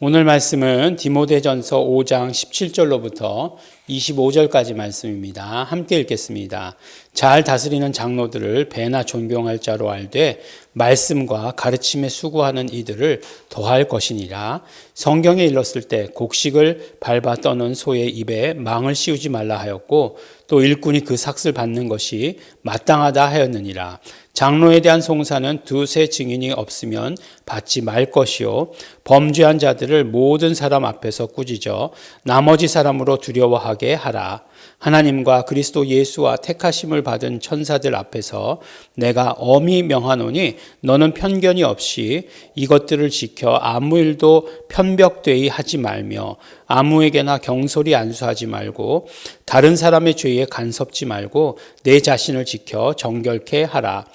오늘 말씀은 디모데전서 5장 17절로부터 25절까지 말씀입니다. 함께 읽겠습니다. 잘 다스리는 장로들을 배나 존경할 자로 알되 말씀과 가르침에 수고하는 이들을 더할 것이니라. 성경에 일렀을 때 곡식을 밟아 떠는 소의 입에 망을 씌우지 말라 하였고 또 일꾼이 그 삭을 받는 것이 마땅하다 하였느니라. 장로에 대한 송사는 두세 증인이 없으면 받지 말 것이요 범죄한 자들을 모든 사람 앞에서 꾸짖어 나머지 사람으로 두려워하게 하라. 하나님과 그리스도 예수와 택하심을 받은 천사들 앞에서 내가 엄히 명하노니 너는 편견이 없이 이것들을 지켜 아무 일도 편벽되이 하지 말며 아무에게나 경솔히 안수하지 말고 다른 사람의 죄에 간섭지 말고 내 자신을 지켜 정결케 하라.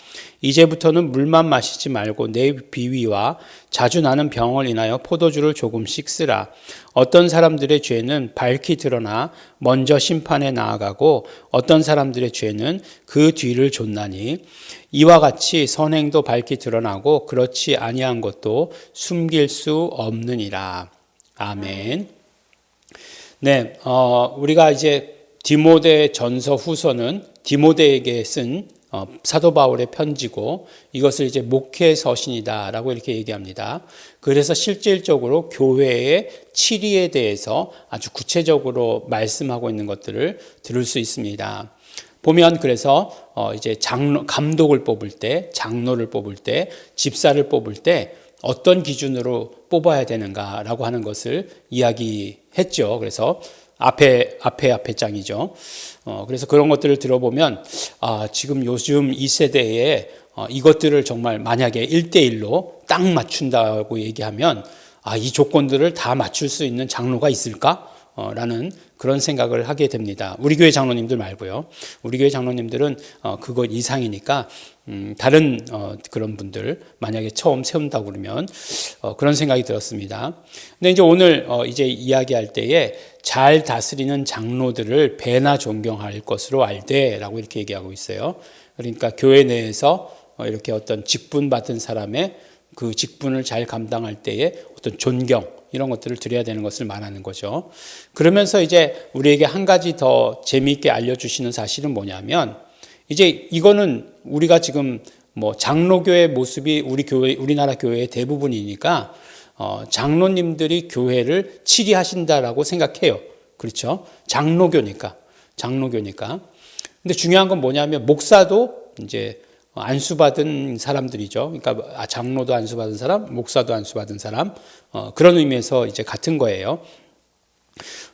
이제부터는 물만 마시지 말고 내 비위와 자주 나는 병을 인하여 포도주를 조금씩 쓰라. 어떤 사람들의 죄는 밝히 드러나 먼저 심판에 나아가고 어떤 사람들의 죄는 그 뒤를 좇나니 이와 같이 선행도 밝히 드러나고 그렇지 아니한 것도 숨길 수 없느니라. 아멘. 네, 우리가 이제 디모데 전서 후서는 디모데에게 쓴 사도 바울의 편지고 이것을 이제 목회 서신이다라고 이렇게 얘기합니다. 그래서 실질적으로 교회의 치리에 대해서 아주 구체적으로 말씀하고 있는 것들을 들을 수 있습니다. 보면 그래서 이제 감독을 뽑을 때, 장로를 뽑을 때, 집사를 뽑을 때 어떤 기준으로 뽑아야 되는가라고 하는 것을 이야기했죠. 그래서 앞에 장이죠. 그래서 그런 것들을 들어보면, 지금 요즘 이 세대에 이것들을 정말 만약에 1대1로 딱 맞춘다고 얘기하면, 이 조건들을 다 맞출 수 있는 장로가 있을까? 라는 그런 생각을 하게 됩니다. 우리 교회 장로님들 말고요. 우리 교회 장로님들은 그거 이상이니까 다른 그런 분들 만약에 처음 세운다고 그러면 그런 생각이 들었습니다. 근데 이제 오늘 이제 이야기할 때에 잘 다스리는 장로들을 배나 존경할 것으로 알되라고 이렇게 얘기하고 있어요. 그러니까 교회 내에서 이렇게 어떤 직분 받은 사람의 그 직분을 잘 감당할 때에 어떤 존경 이런 것들을 드려야 되는 것을 말하는 거죠. 그러면서 이제 우리에게 한 가지 더 재미있게 알려주시는 사실은 뭐냐면 이제 이거는 우리가 지금 뭐 장로교의 모습이 우리나라 교회의 대부분이니까 장로님들이 교회를 치리하신다라고 생각해요. 그렇죠? 장로교니까. 근데 중요한 건 뭐냐면 목사도 이제 안수받은 사람들이죠. 그러니까 장로도 안수받은 사람, 목사도 안수받은 사람, 그런 의미에서 이제 같은 거예요.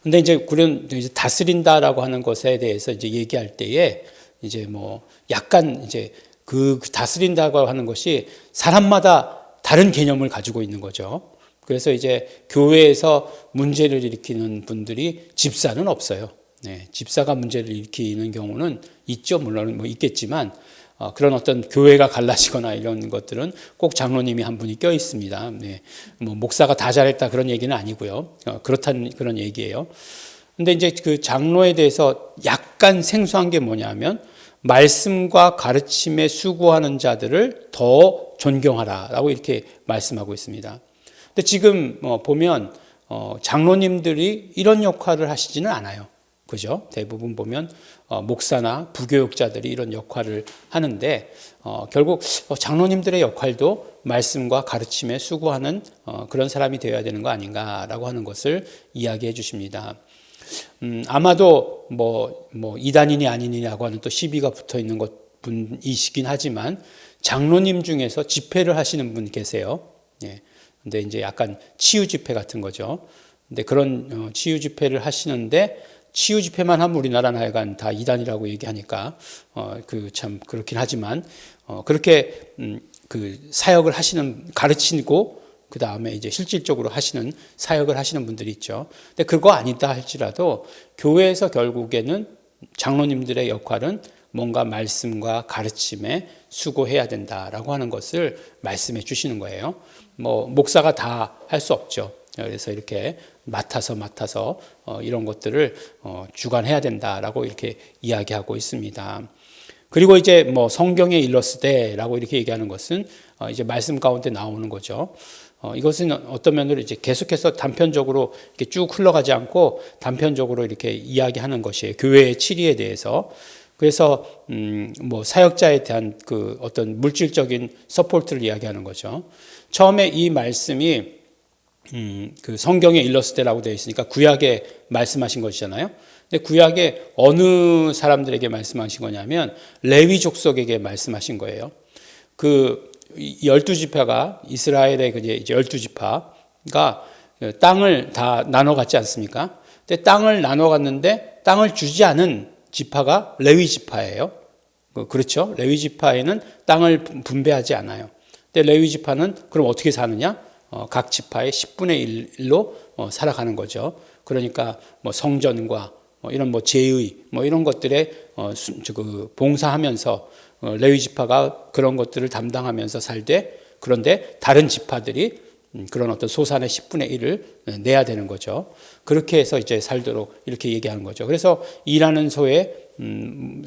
근데 이제 그런 이제 다스린다라고 하는 것에 대해서 이제 얘기할 때에 이제 뭐 약간 이제 그 다스린다고 하는 것이 사람마다 다른 개념을 가지고 있는 거죠. 그래서 이제 교회에서 문제를 일으키는 분들이 집사는 없어요. 네, 집사가 문제를 일으키는 경우는 있죠. 물론 뭐 있겠지만 그런 어떤 교회가 갈라지거나 이런 것들은 꼭 장로님이 한 분이 껴 있습니다. 네, 뭐 목사가 다 잘했다 그런 얘기는 아니고요. 그렇다는 그런 얘기예요. 근데 이제 그 장로에 대해서 약간 생소한 게 뭐냐면 말씀과 가르침에 수고하는 자들을 더 존경하라라고 이렇게 말씀하고 있습니다. 근데 지금 보면 장로님들이 이런 역할을 하시지는 않아요. 그죠? 대부분 보면 목사나 부교육자들이 이런 역할을 하는데 결국 장로님들의 역할도 말씀과 가르침에 수고하는 그런 사람이 되어야 되는 거 아닌가라고 하는 것을 이야기해 주십니다. 아마도 뭐 이단이니 아니니라고 하는 또 시비가 붙어 있는 분이시긴 하지만 장로님 중에서 집회를 하시는 분 계세요. 예. 근데 이제 약간 치유 집회 같은 거죠. 근데 그런 치유 집회를 하시는데 치유 집회만 하면 우리나라는 하여간 다 이단이라고 얘기하니까 참 그렇긴 하지만 그렇게 그 사역을 가르치고 그 다음에 이제 실질적으로 하시는 사역을 하시는 분들이 있죠. 근데 그거 아니다 할지라도 교회에서 결국에는 장로님들의 역할은 뭔가 말씀과 가르침에 수고해야 된다라고 하는 것을 말씀해 주시는 거예요. 뭐 목사가 다 할 수 없죠. 그래서 이렇게 맡아서 이런 것들을 주관해야 된다라고 이렇게 이야기하고 있습니다. 그리고 이제 뭐 성경에 일렀으되라고 이렇게 얘기하는 것은 이제 말씀 가운데 나오는 거죠. 이것은 어떤 면으로 이제 계속해서 단편적으로 이렇게 쭉 흘러가지 않고 단편적으로 이렇게 이야기하는 것이에요. 교회의 치리에 대해서. 그래서 뭐 사역자에 대한 그 어떤 물질적인 서포트를 이야기하는 거죠. 처음에 이 말씀이 그 성경에 일렀으되라고 되어 있으니까 구약에 말씀하신 것이잖아요. 근데 구약에 어느 사람들에게 말씀하신 거냐면 레위 족속에게 말씀하신 거예요. 그 12지파가 이스라엘의 이제 12지파가 땅을 다 나눠 갔지 않습니까? 근데 땅을 나눠 갔는데 땅을 주지 않은 지파가 레위 지파예요. 그렇죠? 레위 지파에는 땅을 분배하지 않아요. 근데 레위 지파는 그럼 어떻게 사느냐? 각 지파의 10분의 1로 살아가는 거죠. 그러니까 뭐 성전과 이런 뭐 제의 이런 것들에 봉사하면서 레위 지파가 그런 것들을 담당하면서 살되, 그런데 다른 지파들이 그런 어떤 소산의 10분의 1을 내야 되는 거죠. 그렇게 해서 이제 살도록 이렇게 얘기하는 거죠. 그래서 일하는 소에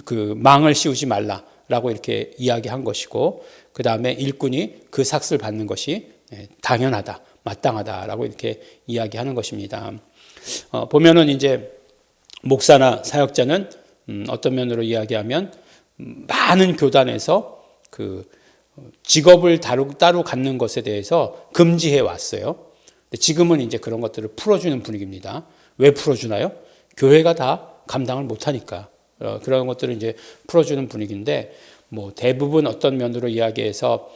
그 망을 씌우지 말라라고 이렇게 이야기한 것이고, 그 다음에 일꾼이 그 삭슬 받는 것이 당연하다, 마땅하다라고 이렇게 이야기하는 것입니다. 보면은 이제 목사나 사역자는 어떤 면으로 이야기하면 많은 교단에서 그 직업을 따로 갖는 것에 대해서 금지해 왔어요. 근데 지금은 이제 그런 것들을 풀어주는 분위기입니다. 왜 풀어주나요? 교회가 다 감당을 못하니까 그런 것들을 이제 풀어주는 분위기인데, 뭐 대부분 어떤 면으로 이야기해서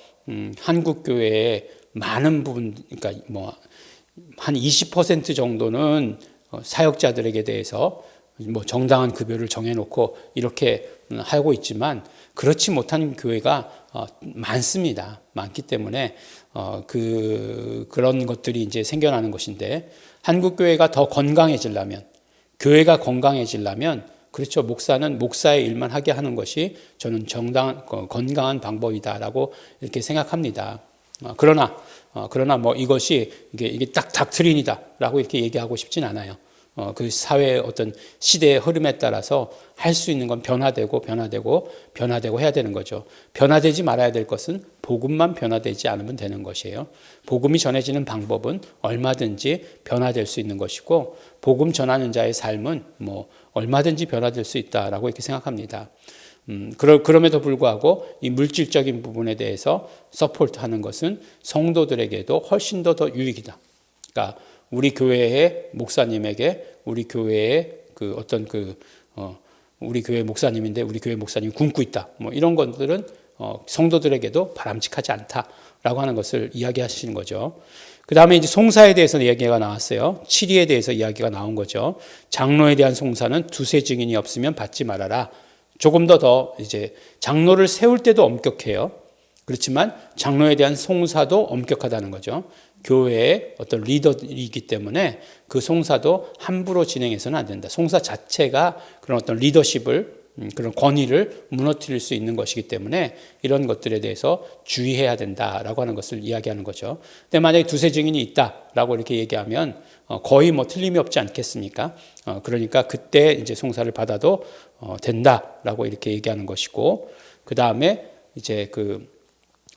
한국 교회의 많은 부분, 그러니까 뭐 한 20% 정도는 사역자들에게 대해서 뭐 정당한 급여를 정해놓고 이렇게 하고 있지만 그렇지 못한 교회가 많습니다. 많기 때문에 그런 것들이 이제 생겨나는 것인데, 한국 교회가 더 건강해지려면, 교회가 건강해지려면, 그렇죠, 목사는 목사의 일만 하게 하는 것이 저는 건강한 방법이다라고 이렇게 생각합니다. 그러나 뭐 이것이 이게 딱 닥트린이다라고 이렇게 얘기하고 싶진 않아요. 그 사회의 어떤 시대의 흐름에 따라서 할 수 있는 건 변화되고 해야 되는 거죠. 변화되지 말아야 될 것은 복음만 변화되지 않으면 되는 것이에요. 복음이 전해지는 방법은 얼마든지 변화될 수 있는 것이고, 복음 전하는 자의 삶은 뭐 얼마든지 변화될 수 있다라고 이렇게 생각합니다. 그럼에도 불구하고 이 물질적인 부분에 대해서 서포트하는 것은 성도들에게도 훨씬 더 유익이다. 그러니까 우리 교회의 목사님에게 우리 교회의 우리 교회 목사님인데 우리 교회 목사님이 굶고 있다. 뭐 이런 것들은 성도들에게도 바람직하지 않다라고 하는 것을 이야기하시는 거죠. 그 다음에 이제 송사에 대해서 이야기가 나왔어요. 치리에 대해서 이야기가 나온 거죠. 장로에 대한 송사는 두세 증인이 없으면 받지 말아라. 조금 더 이제 장로를 세울 때도 엄격해요. 그렇지만 장로에 대한 송사도 엄격하다는 거죠. 교회의 어떤 리더이기 때문에 그 송사도 함부로 진행해서는 안 된다. 송사 자체가 그런 어떤 리더십을, 그런 권위를 무너뜨릴 수 있는 것이기 때문에 이런 것들에 대해서 주의해야 된다라고 하는 것을 이야기하는 거죠. 근데 만약에 두세 증인이 있다라고 이렇게 얘기하면 거의 뭐 틀림이 없지 않겠습니까? 그러니까 그때 이제 송사를 받아도 된다라고 이렇게 얘기하는 것이고, 그 다음에 이제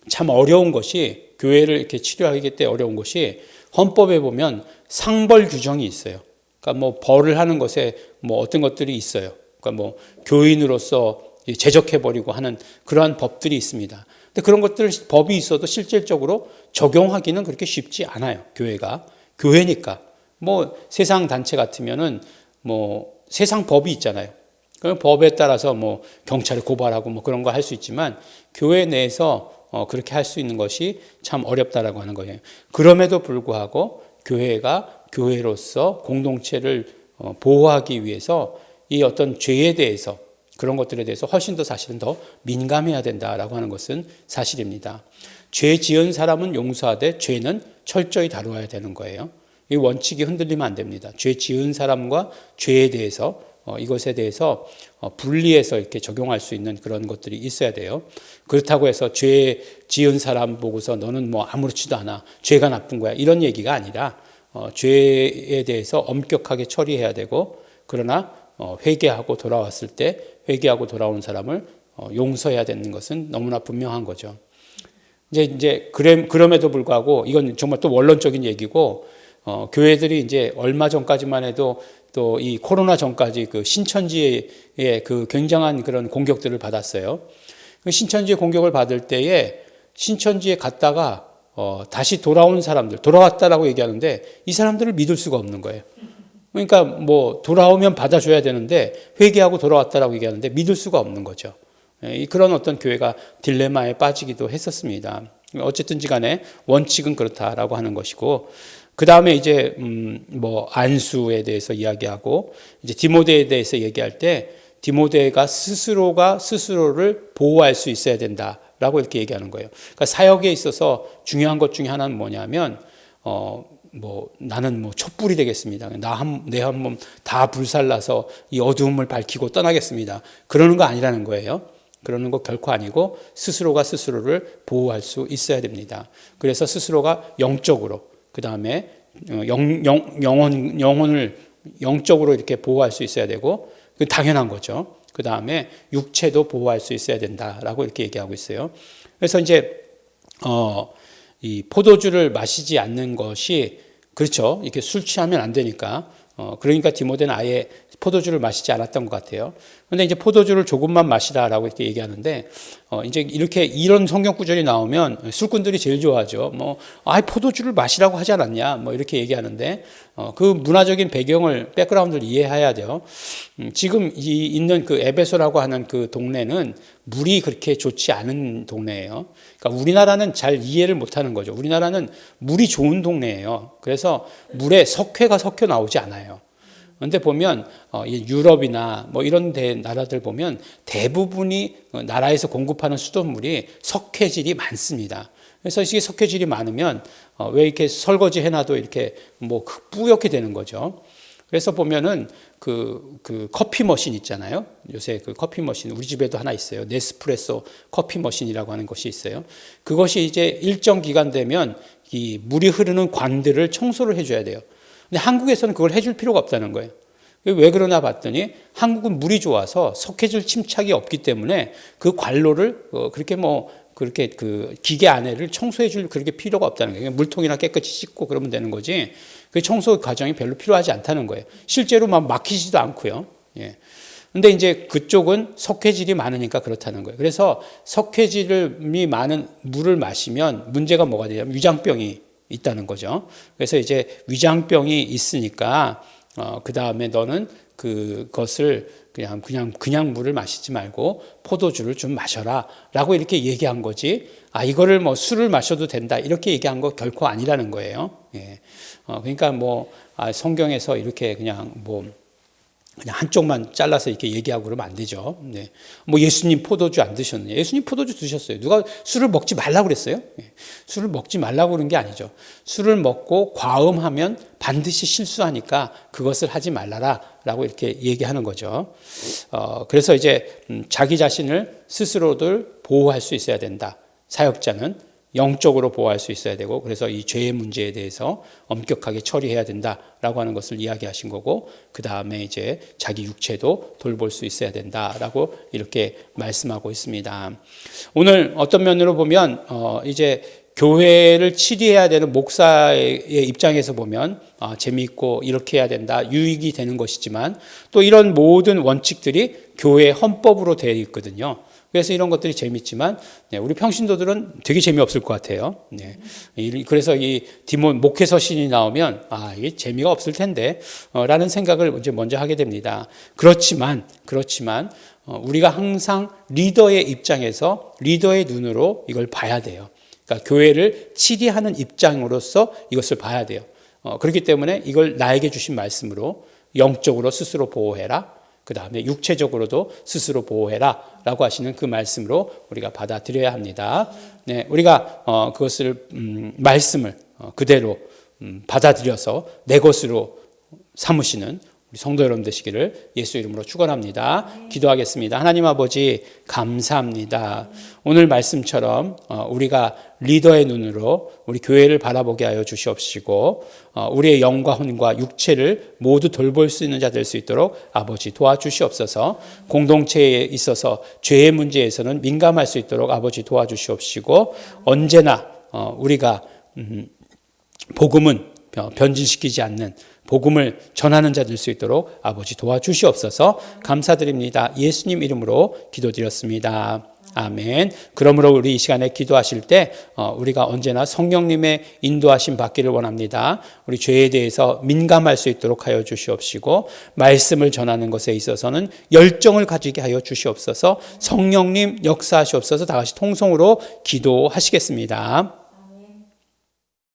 참 어려운 것이, 교회를 이렇게 치료하기 때 어려운 것이, 헌법에 보면 상벌 규정이 있어요. 그러니까 뭐 벌을 하는 것에 뭐 어떤 것들이 있어요. 그러니까 뭐 교인으로서 제적해버리고 하는 그러한 법들이 있습니다. 근데 그런 것들 법이 있어도 실질적으로 적용하기는 그렇게 쉽지 않아요. 교회니까. 뭐 세상 단체 같으면은 뭐 세상 법이 있잖아요. 그 법에 따라서 뭐 경찰에 고발하고 뭐 그런 거 할 수 있지만 교회 내에서 그렇게 할 수 있는 것이 참 어렵다라고 하는 거예요. 그럼에도 불구하고 교회가 교회로서 공동체를 보호하기 위해서 이 어떤 죄에 대해서, 그런 것들에 대해서 훨씬 더 사실은 더 민감해야 된다라고 하는 것은 사실입니다. 죄 지은 사람은 용서하되 죄는 철저히 다루어야 되는 거예요. 이 원칙이 흔들리면 안 됩니다. 죄 지은 사람과 죄에 대해서 이것에 대해서 분리해서 이렇게 적용할 수 있는 그런 것들이 있어야 돼요. 그렇다고 해서 죄 지은 사람 보고서 너는 뭐 아무렇지도 않아, 죄가 나쁜 거야, 이런 얘기가 아니라 죄에 대해서 엄격하게 처리해야 되고, 그러나 회개하고 돌아왔을 때 회개하고 돌아온 사람을 용서해야 되는 것은 너무나 분명한 거죠. 그럼에도 불구하고 이건 정말 또 원론적인 얘기고, 교회들이 이제 얼마 전까지만 해도 또 이 코로나 전까지 그 신천지의 그 굉장한 그런 공격들을 받았어요. 그 신천지의 공격을 받을 때에 신천지에 갔다가 다시 돌아온 사람들, 돌아왔다라고 얘기하는데 이 사람들을 믿을 수가 없는 거예요. 그러니까 뭐 돌아오면 받아줘야 되는데 회개하고 돌아왔다라고 얘기하는데 믿을 수가 없는 거죠. 그런 어떤 교회가 딜레마에 빠지기도 했었습니다. 어쨌든지 간에 원칙은 그렇다라고 하는 것이고, 그 다음에 이제 뭐 안수에 대해서 이야기하고, 이제 디모데에 대해서 얘기할 때 디모데가 스스로가 스스로를 보호할 수 있어야 된다라고 이렇게 얘기하는 거예요. 그러니까 사역에 있어서 중요한 것 중에 하나는 뭐냐면 뭐 나는 뭐 촛불이 되겠습니다. 내 한 몸 다 불살라서 이 어두움을 밝히고 떠나겠습니다. 그러는 거 아니라는 거예요. 그러는 거 결코 아니고 스스로가 스스로를 보호할 수 있어야 됩니다. 그래서 스스로가 영적으로, 그 다음에 영혼을 영적으로 이렇게 보호할 수 있어야 되고, 그 당연한 거죠. 그 다음에 육체도 보호할 수 있어야 된다라고 이렇게 얘기하고 있어요. 그래서 이제 이 포도주를 마시지 않는 것이, 그렇죠. 이렇게 술 취하면 안 되니까. 그러니까 디모데는 아예 포도주를 마시지 않았던 것 같아요. 그런데 이제 포도주를 조금만 마시라라고 이렇게 얘기하는데, 이제 이렇게 이런 성경 구절이 나오면 술꾼들이 제일 좋아하죠. 뭐, 포도주를 마시라고 하지 않았냐? 뭐 이렇게 얘기하는데, 그 문화적인 배경을, 백그라운드를 이해해야 돼요. 지금 있는 그 에베소라고 하는 그 동네는 물이 그렇게 좋지 않은 동네예요. 그러니까 우리나라는 잘 이해를 못 하는 거죠. 우리나라는 물이 좋은 동네예요. 그래서 물에 석회가 섞여 나오지 않아요. 그런데 보면 유럽이나 뭐 이런 나라들 보면 대부분이 나라에서 공급하는 수돗물이 석회질이 많습니다. 그래서 이게 석회질이 많으면 왜 이렇게 설거지 해놔도 이렇게 뭐 뿌옇게 되는 거죠. 그래서 보면은 그 커피 머신 있잖아요. 요새 그 커피 머신 우리 집에도 하나 있어요. 네스프레소 커피 머신이라고 하는 것이 있어요. 그것이 이제 일정 기간 되면 이 물이 흐르는 관들을 청소를 해줘야 돼요. 근데 한국에서는 그걸 해줄 필요가 없다는 거예요. 왜 그러나 봤더니 한국은 물이 좋아서 석회질 침착이 없기 때문에 그 관로를 그렇게 그 기계 안에를 청소해 줄 그렇게 필요가 없다는 거예요. 물통이나 깨끗이 씻고 그러면 되는 거지. 그 청소 과정이 별로 필요하지 않다는 거예요. 실제로 막 막히지도 않고요. 예. 근데 이제 그쪽은 석회질이 많으니까 그렇다는 거예요. 그래서 석회질이 많은 물을 마시면 문제가 뭐가 되냐면 위장병이 있다는 거죠. 그래서 이제 위장병이 있으니까 그 다음에 너는 그것을 그냥 물을 마시지 말고 포도주를 좀 마셔라라고 이렇게 얘기한 거지. 이거를 뭐 술을 마셔도 된다 이렇게 얘기한 거 결코 아니라는 거예요. 예. 그러니까 뭐 성경에서 이렇게 그냥 한쪽만 잘라서 이렇게 얘기하고 그러면 안 되죠. 네. 뭐 예수님 포도주 안 드셨느냐? 예수님 포도주 드셨어요. 누가 술을 먹지 말라고 그랬어요? 네. 술을 먹지 말라고 그런 게 아니죠. 술을 먹고 과음하면 반드시 실수하니까 그것을 하지 말라라고 이렇게 얘기하는 거죠. 그래서 이제 자기 자신을 스스로들 보호할 수 있어야 된다. 사역자는 영적으로 보호할 수 있어야 되고, 그래서 이 죄의 문제에 대해서 엄격하게 처리해야 된다라고 하는 것을 이야기하신 거고, 그 다음에 이제 자기 육체도 돌볼 수 있어야 된다라고 이렇게 말씀하고 있습니다. 오늘 어떤 면으로 보면 이제 교회를 치리해야 되는 목사의 입장에서 보면 재미있고 이렇게 해야 된다, 유익이 되는 것이지만 또 이런 모든 원칙들이 교회 헌법으로 되어 있거든요. 그래서 이런 것들이 재밌지만 우리 평신도들은 되게 재미없을 것 같아요. 그래서 이 목회서신이 나오면 이게 재미가 없을 텐데 라는 생각을 이제 먼저 하게 됩니다. 그렇지만 우리가 항상 리더의 입장에서 리더의 눈으로 이걸 봐야 돼요. 그러니까 교회를 치리하는 입장으로서 이것을 봐야 돼요. 그렇기 때문에 이걸 나에게 주신 말씀으로 영적으로 스스로 보호해라. 그 다음에 육체적으로도 스스로 보호해라 라고 하시는 그 말씀으로 우리가 받아들여야 합니다. 네, 우리가 그것을 말씀을 그대로 받아들여서 내 것으로 삼으시는 우리 성도 여러분 되시기를 예수 이름으로 축원합니다. 기도하겠습니다. 하나님 아버지 감사합니다. 오늘 말씀처럼 우리가 리더의 눈으로 우리 교회를 바라보게 하여 주시옵시고 우리의 영과 혼과 육체를 모두 돌볼 수 있는 자 될 수 있도록 아버지 도와주시옵소서. 공동체에 있어서 죄의 문제에서는 민감할 수 있도록 아버지 도와주시옵시고 언제나 우리가 복음은 변질시키지 않는 복음을 전하는 자 될 수 있도록 아버지 도와주시옵소서. 감사드립니다. 예수님 이름으로 기도드렸습니다. 아멘. 그러므로 우리 이 시간에 기도하실 때 우리가 언제나 성령님의 인도하심 받기를 원합니다. 우리 죄에 대해서 민감할 수 있도록 하여 주시옵시고 말씀을 전하는 것에 있어서는 열정을 가지게 하여 주시옵소서. 성령님 역사하시옵소서. 다 같이 통성으로 기도하시겠습니다.